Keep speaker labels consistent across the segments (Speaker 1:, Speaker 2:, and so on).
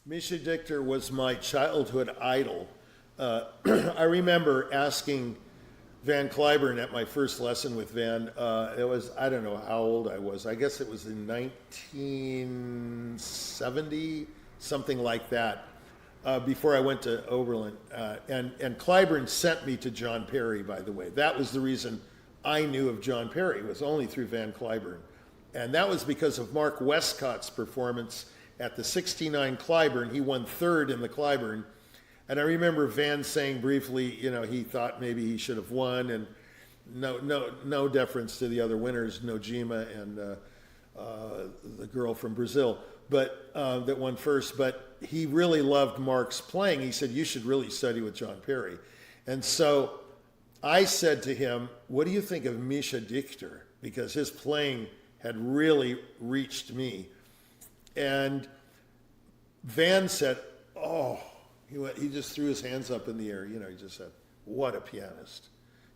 Speaker 1: Misha Dichter was my childhood idol. I remember asking Van Cliburn at my first lesson with Van. It was, I don't know how old I was. I guess it was in 1970, something like that, before I went to Oberlin. And Cliburn sent me to John Perry, by the way. That was the reason I knew of John Perry, was only through Van Cliburn. And that was because of Mark Westcott's performance at the 69 Cliburn. He won third in the Cliburn. And I remember Van saying briefly, you know, he thought maybe he should have won, and no deference to the other winners, Nojima and the girl from Brazil, but that won first. But he really loved Mark's playing. He said, you should really study with John Perry. And so I said to him, what do you think of Misha Dichter? Because his playing had really reached me. And Van said, oh, he just threw his hands up in the air. You know, he just said, what a pianist.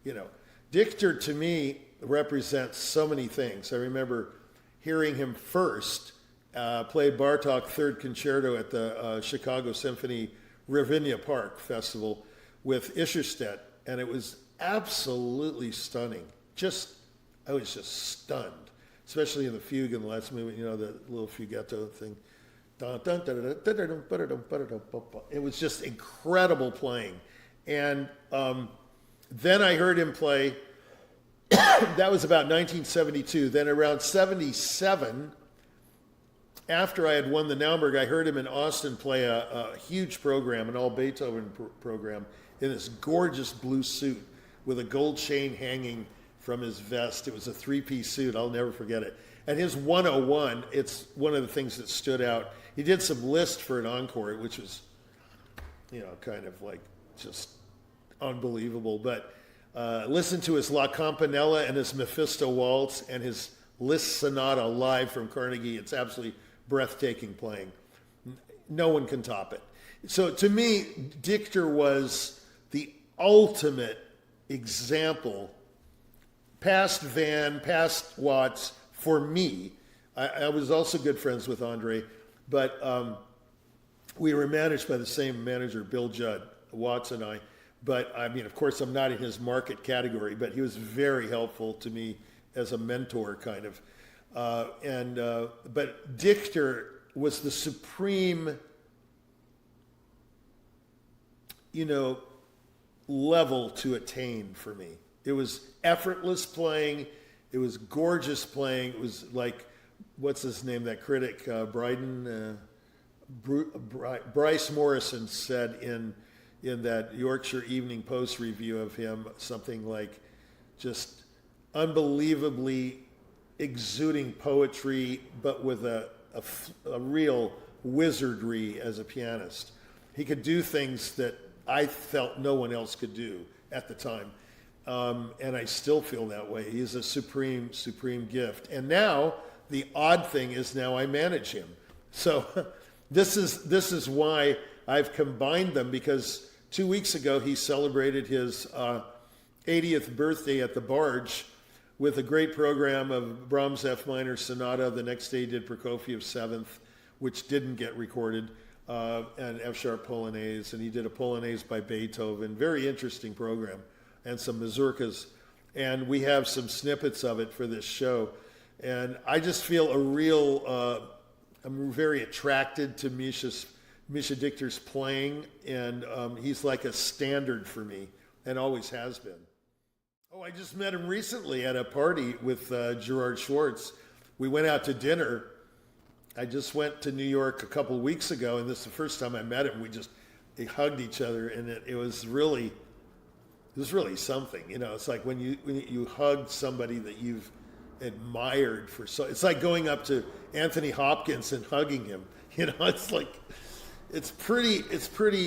Speaker 1: You know, Dichter to me represents so many things. I remember hearing him first play Bartók Third Concerto at the Chicago Symphony Ravinia Park Festival with Ischerstedt, and it was absolutely stunning. I was just stunned, especially in the fugue in the last movement, you know, the little fugetto thing. It was just incredible playing. And then I heard him play, that was about 1972. Then around 77, after I had won the Naumburg, I heard him in Austin play a huge program, an all Beethoven program, in this gorgeous blue suit with a gold chain hanging from his vest. It was a three-piece suit. I'll never forget it. And his 101, it's one of the things that stood out. He did some Liszt for an encore, which was, you know, kind of like just unbelievable. But listen to his La Campanella and his Mephisto Waltz and his Liszt Sonata live from Carnegie. It's absolutely breathtaking playing. No one can top it. So to me, Dichter was the ultimate example, past Van, past Watts, for me. I was also good friends with Andre, but we were managed by the same manager, Bill Judd, Watts and I. But I mean, of course, I'm not in his market category, but he was very helpful to me as a mentor, kind of. But Dichter was the supreme, you know, level to attain for me. It was effortless playing. It was gorgeous playing. It was like, what's his name, that critic, Bryce Morrison said in that Yorkshire Evening Post review of him, something like just unbelievably exuding poetry, but with a real wizardry as a pianist. He could do things that I felt no one else could do at the time. And I still feel that way. He's a supreme, supreme gift. And now the odd thing is now I manage him. So this is why I've combined them, because 2 weeks ago he celebrated his 80th birthday at the Barge with a great program of Brahms F minor sonata. The next day he did Prokofiev's Seventh, which didn't get recorded, and F sharp Polonaise, and he did a Polonaise by Beethoven. Very interesting program, and some mazurkas. And we have some snippets of it for this show. And I just feel I'm very attracted to Misha Dichter's playing, and he's like a standard for me, and always has been. Oh, I just met him recently at a party with Gerard Schwartz. We went out to dinner. I just went to New York a couple of weeks ago, and this is the first time I met him. We hugged each other, and it was really something. You know, it's like when you hug somebody that you've admired for it's like going up to Anthony Hopkins and hugging him. You know, it's like it's pretty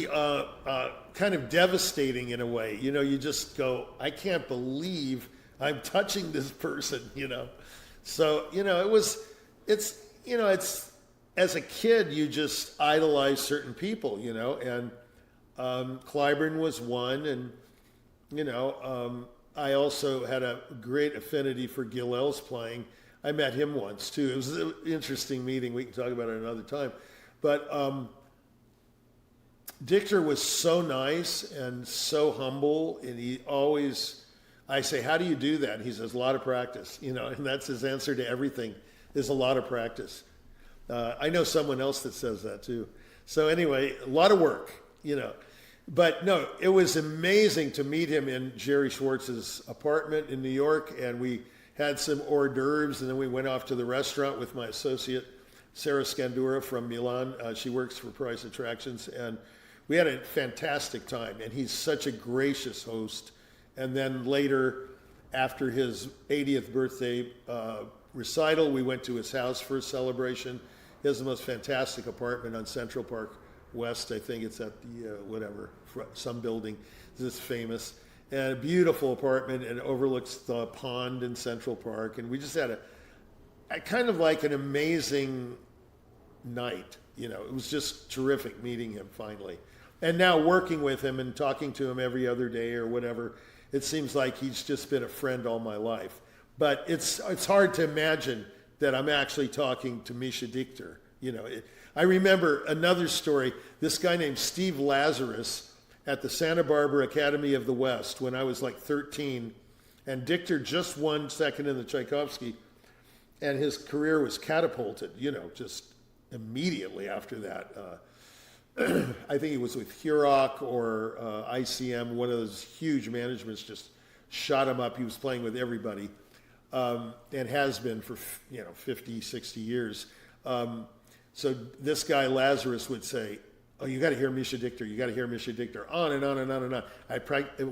Speaker 1: kind of devastating in a way. You know, you just go, I can't believe I'm touching this person, you know. So, you know, it's as a kid you just idolize certain people, you know, and Cliburn was one, and you know, I also had a great affinity for Gilel's playing. I met him once too. It was an interesting meeting. We can talk about it another time. But Dichter was so nice and so humble, and he always, I say, how do you do that? He says, a lot of practice, and that's his answer to everything, is a lot of practice. I know someone else that says that too. So anyway, a lot of work, But no, it was amazing to meet him in Jerry Schwartz's apartment in New York, and we had some hors d'oeuvres, and then we went off to the restaurant with my associate, Sarah Scandura from Milan. She works for Price Attractions, and we had a fantastic time, and he's such a gracious host. And then later, after his 80th birthday recital, we went to his house for a celebration. He has the most fantastic apartment on Central Park West. I think it's at the, some building that's famous. And a beautiful apartment, and overlooks the pond in Central Park. And we just had a kind of like an amazing night. It was just terrific meeting him finally. And now working with him and talking to him every other day or whatever, it seems like he's just been a friend all my life. But it's hard to imagine that I'm actually talking to Misha Dichter. I remember another story, this guy named Steve Lazarus at the Santa Barbara Academy of the West when I was like 13, and Dichter just won second in the Tchaikovsky, and his career was catapulted, just immediately after that. I think he was with Hurok or ICM, one of those huge managements just shot him up. He was playing with everybody, and has been for 50, 60 years. So this guy Lazarus would say, "Oh, you got to hear Misha Dichter. You got to hear Misha Dichter." On and on and on and on.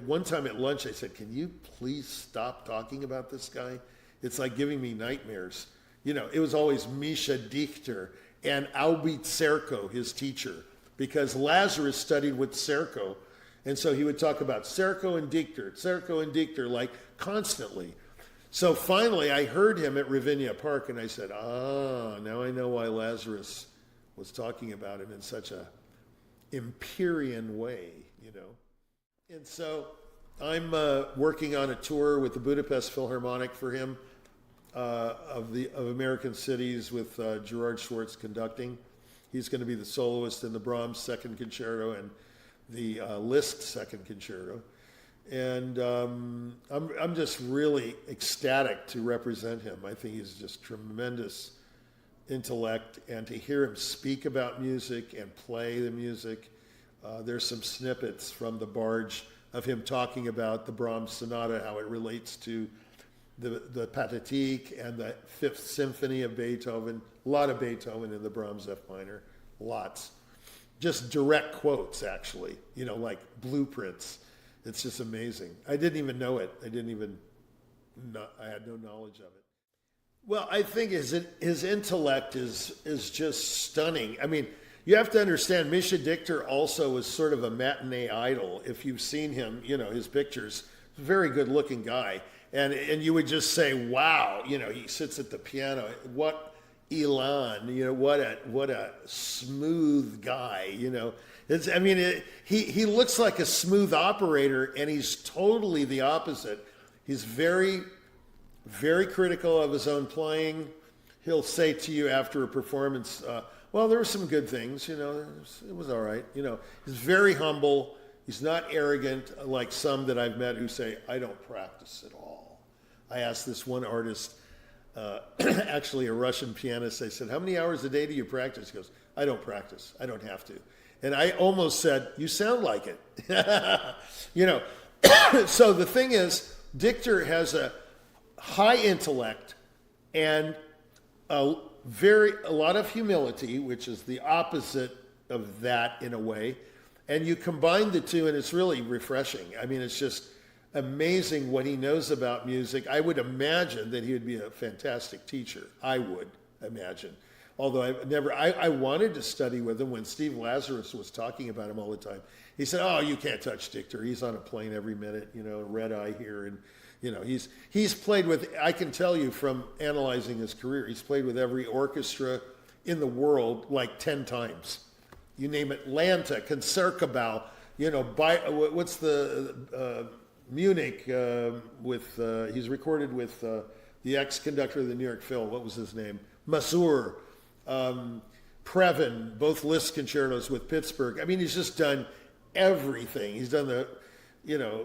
Speaker 1: One time at lunch, I said, "Can you please stop talking about this guy? It's like giving me nightmares." It was always Misha Dichter and Albert Serko, his teacher, because Lazarus studied with Serko, and so he would talk about Serko and Dichter, like constantly. So finally, I heard him at Ravinia Park, and I said, now I know why Lazarus was talking about him in such a Empyrean way, And so I'm working on a tour with the Budapest Philharmonic for him of American Cities with Gerard Schwartz conducting. He's going to be the soloist in the Brahms Second Concerto and the Liszt Second Concerto. And I'm just really ecstatic to represent him. I think he's just tremendous intellect, and to hear him speak about music and play the music. There's some snippets from the Barge of him talking about the Brahms Sonata, how it relates to the Pathetique and the Fifth Symphony of Beethoven. A lot of Beethoven in the Brahms F minor, lots. Just direct quotes, actually, like blueprints. It's just amazing. I didn't even know it. I had no knowledge of it. Well, I think his intellect is just stunning. I mean, you have to understand, Misha Dichter also was sort of a matinee idol. If you've seen him, his pictures, very good looking guy. And you would just say, wow, he sits at the piano. What elan, what a smooth guy, he looks like a smooth operator, and he's totally the opposite. He's very, very critical of his own playing. He'll say to you after a performance, well, there were some good things, it was all right. He's very humble. He's not arrogant like some that I've met who say, I don't practice at all. I asked this one artist, actually a Russian pianist, I said, how many hours a day do you practice? He goes, I don't practice. I don't have to. And I almost said, you sound like it. So the thing is, Dichter has a high intellect and a lot of humility, which is the opposite of that in a way. And you combine the two, and it's really refreshing. I mean, it's just amazing what he knows about music. I would imagine that he would be a fantastic teacher. I would imagine. Although I wanted to study with him when Steve Lazarus was talking about him all the time. He said, oh, you can't touch Dichter. He's on a plane every minute, red eye here. And, he's played with, I can tell you from analyzing his career, he's played with every orchestra in the world like 10 times. You name it, Atlanta, Concertgebouw, what's the Munich he's recorded with the ex-conductor of the New York Phil, what was his name? Masur, Previn, both Liszt concertos with Pittsburgh. I mean, he's just done everything. He's done the,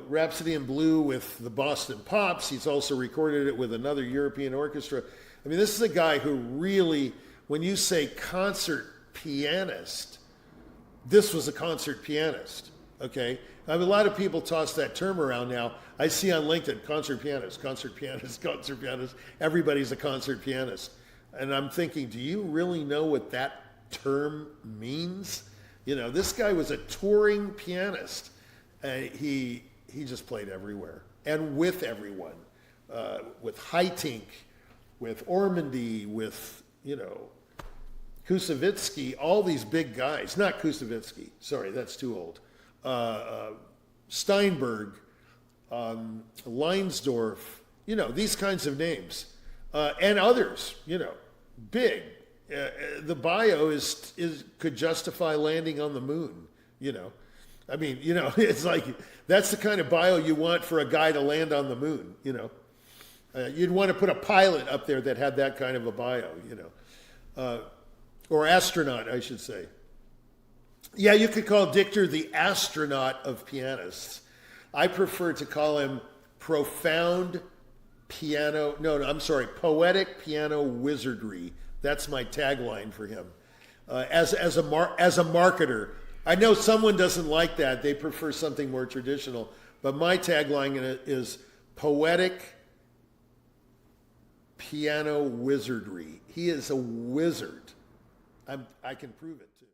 Speaker 1: Rhapsody in Blue with the Boston Pops. He's also recorded it with another European orchestra. I mean, this is a guy who really, when you say concert pianist, this was a concert pianist, okay? I mean, a lot of people toss that term around now. I see on LinkedIn, concert pianist, concert pianist, concert pianist. Everybody's a concert pianist. And I'm thinking, do you really know what that term means? This guy was a touring pianist. He just played everywhere and with everyone, with Haitink, with Ormandy, with, Kusevitsky, all these big guys. Not Kusevitsky, sorry, that's too old. Steinberg, Leinsdorf, these kinds of names, and others, big. The bio could justify landing on the moon, I mean, it's like, that's the kind of bio you want for a guy to land on the moon, you'd want to put a pilot up there that had that kind of a bio, or astronaut, I should say. Yeah, you could call Dichter the astronaut of pianists. I prefer to call him poetic piano wizardry. That's my tagline for him. As a marketer, I know someone doesn't like that. They prefer something more traditional. But my tagline in it is poetic piano wizardry. He is a wizard. I can prove it too.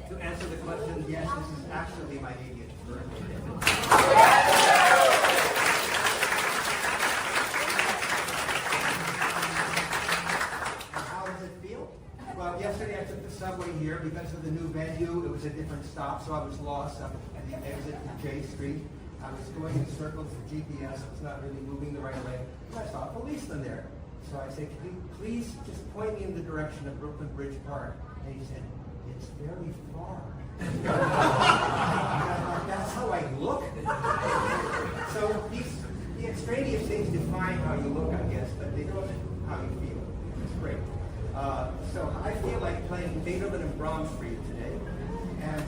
Speaker 2: To answer the question, yes, this is actually my 80th birthday. How does it feel? Well, yesterday I took the subway here because of the new venue. It was a different stop, so I was lost up at the exit to J Street. I was going in circles for GPS. I was not really moving the right way. I saw a policeman there. So I said, "Can you please just point me in the direction of Brooklyn Bridge Park?" And he said, "It's very far." That's how I look. So the extraneous things define how you look, I guess, but they don't how you feel. It's great. So I feel like playing Beethoven and Brahms for you today. And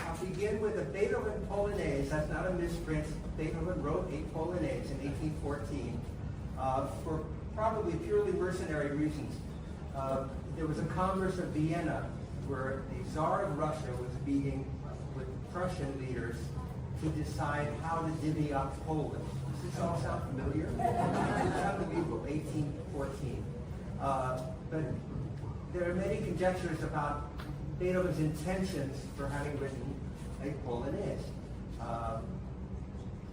Speaker 2: I'll begin with a Beethoven Polonaise. That's not a misprint. Beethoven wrote a Polonaise in 1814 for probably purely mercenary reasons. There was a Congress of Vienna where the Tsar of Russia was meeting with Prussian leaders to decide how to divvy up Poland. Does this all sound familiar? It's unbelievable, 1814. But there are many conjectures about Beethoven's intentions for having written a Polonaise.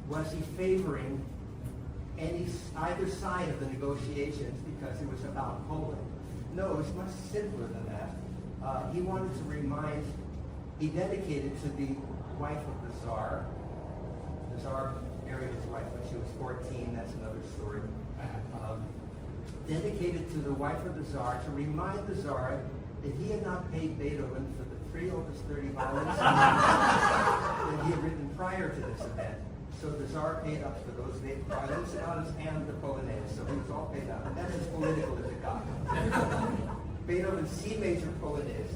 Speaker 2: Was he favoring either side of the negotiations because it was about Poland? No, it was much simpler than that. He wanted to he dedicated to the wife of the Tsar. The Tsar married his wife when she was 14, that's another story. Dedicated to the wife of the Tsar to remind the Tsar that he had not paid Beethoven for the 3 opus 30 violins that he had written prior to this event. So the Tsar paid up for those violin sonatas and the Polonaise. So he was all paid up. And that's as political as it got. Beethoven's C major Polonaise.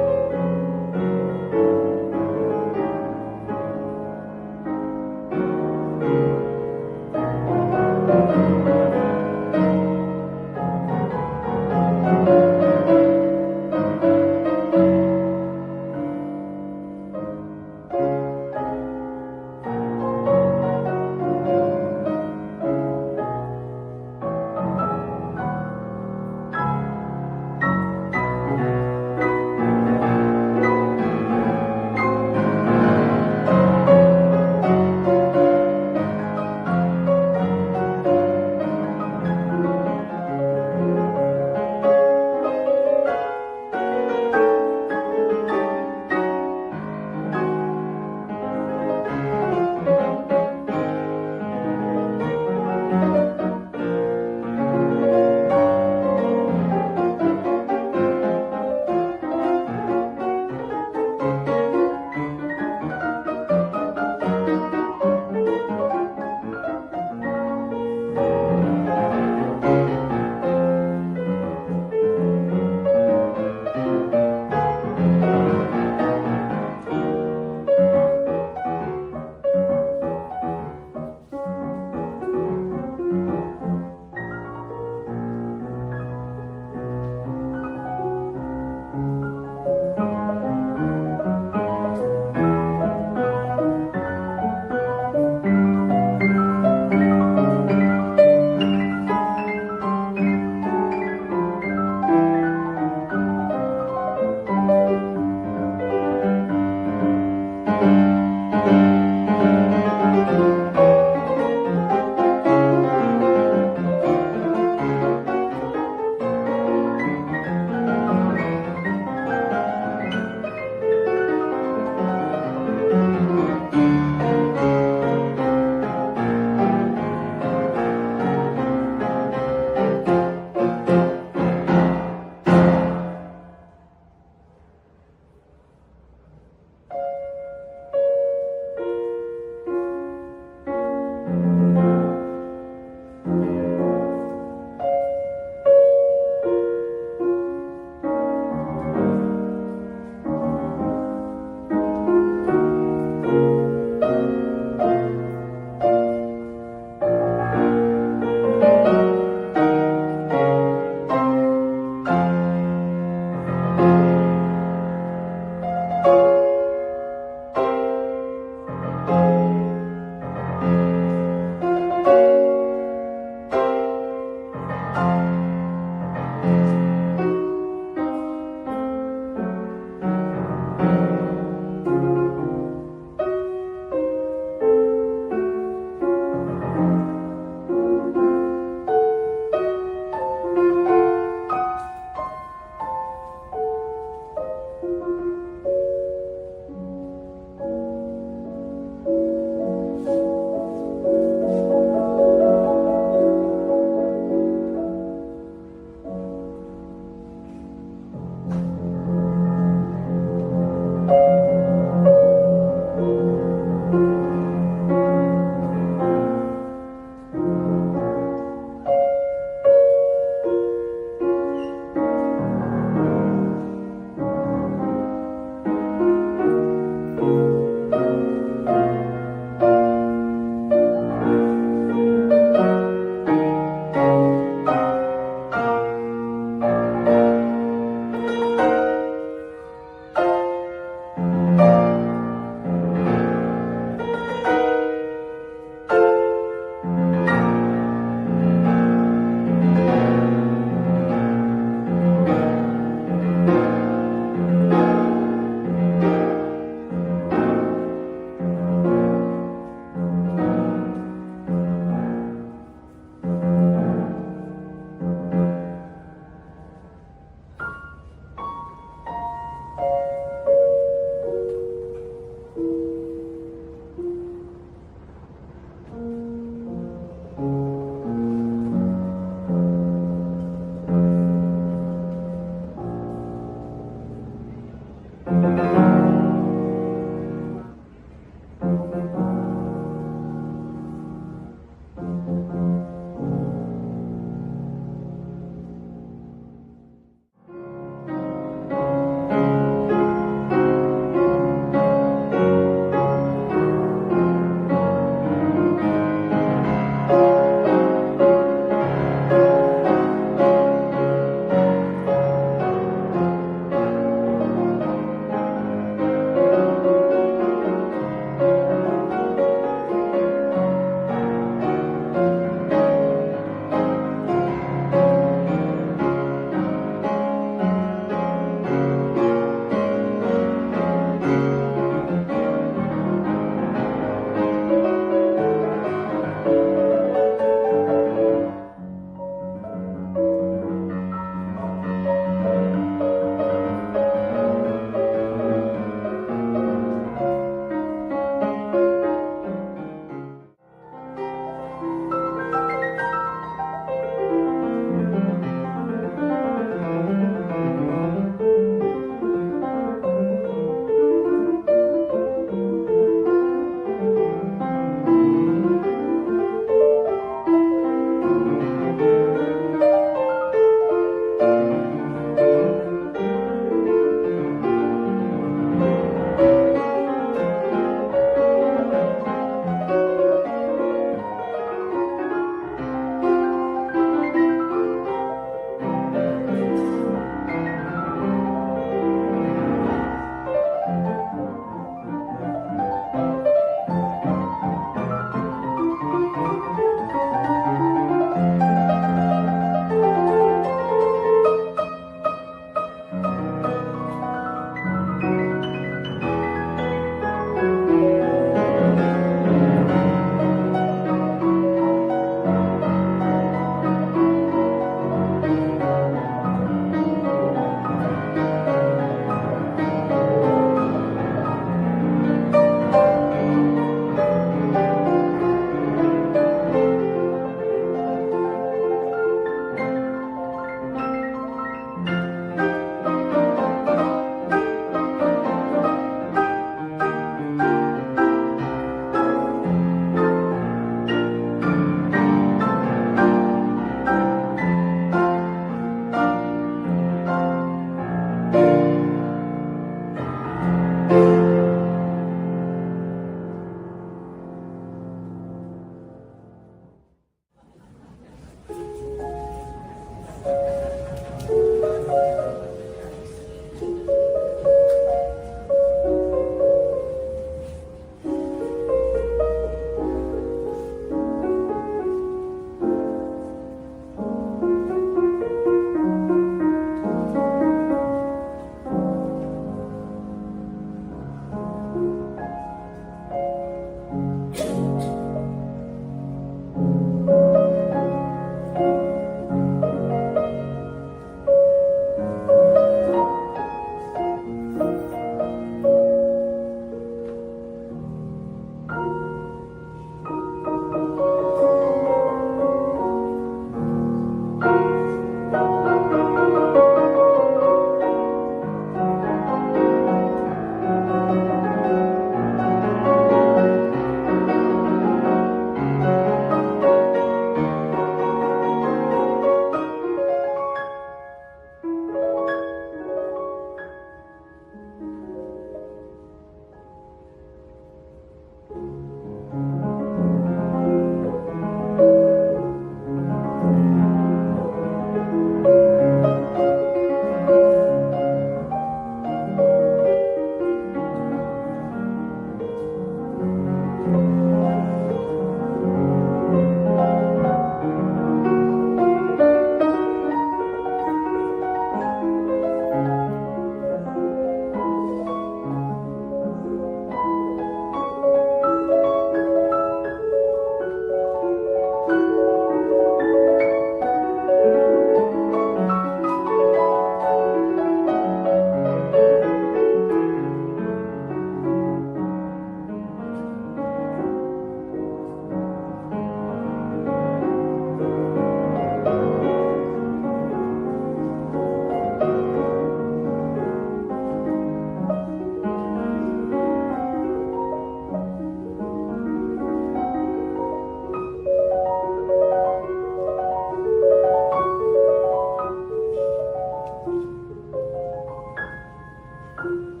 Speaker 2: Thank you.